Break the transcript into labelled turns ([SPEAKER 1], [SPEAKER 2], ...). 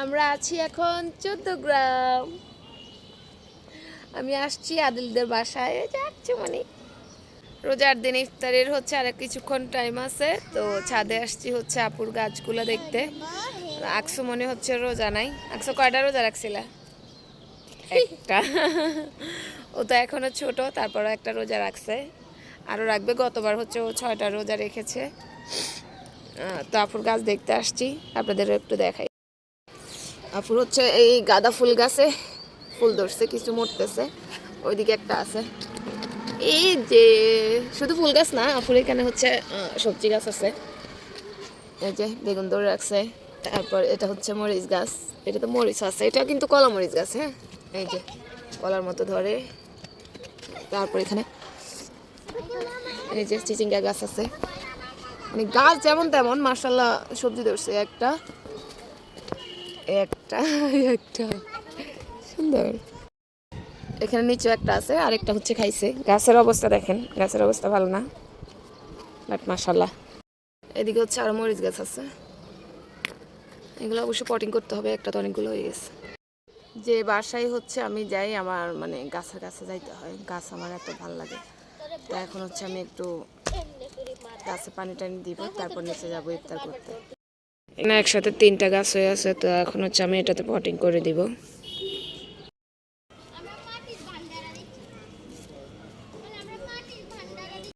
[SPEAKER 1] আমরা আছি এখন 14 গ্রাম। আমি আসছি আদিলদের বাসায়, যাচ্ছি মানে রোজার দিন ইফতারের হচ্ছে আর কিছুক্ষণ টাইম আছে, তো ছাদে আসছি হচ্ছে আপুর গাছগুলো দেখতে। আকসু মনে হচ্ছে রোজা নাই। আকসু কয়টা রোজা রাখছিলা? একটা। ও তো এখনো ছোট, তারপরও একটা রোজা রাখছে, আরও রাখবে। গতবার হচ্ছে ও 6টা রোজা রেখেছে। তো আপুর গাছ দেখতে আসছি, আপনাদেরও একটু দেখাই। আপুর হচ্ছে এই গাঁদা ফুল গাছে ফুল ধরছে, কিছু মরতেছে। ওইদিকে একটা আছে। এই যে শুধু ফুল গাছ না, আপুর এখানে হচ্ছে সবজি গাছ আছে। এই যে বেগুন ধরে রাখছে। তারপর এটা হচ্ছে মরিচ গাছ, এটা তো মরিচ আছে, এটা কিন্তু কলা মরিচ গাছ। হ্যাঁ, এই যে কলার মতো ধরে। তারপর এখানে এই যে চিচিঙ্গা গাছ আছে। মানে গাছ যেমন তেমন মাশাআল্লাহ সবজি ধরছে। একটা একটা একটা সুন্দর। এখানে নিচেও একটা আছে, আরেকটা হচ্ছে খাইছে। গাছের অবস্থা দেখেন, গাছের অবস্থা ভালো না, বাট মাশাআল্লাহ। এদিকে হচ্ছে আরো মরিচ গাছ আছে, এগুলো অবশ্য পটিং করতে হবে, একটা তো অনেকগুলো হয়ে গেছে। যে বাসায় হচ্ছে আমি যাই, আমার মানে গাছের কাছে যাইতে হয়, গাছ আমার এত ভালো লাগে। তো এখন হচ্ছে আমি একটু গাছে পানি টানি দিব, তারপর নিচে যাবো ইফতার করতে। একসাথে 3টা গাছ হয়ে আছে, তো এখন হচ্ছে আমি এটাতে পটিং করে দিব।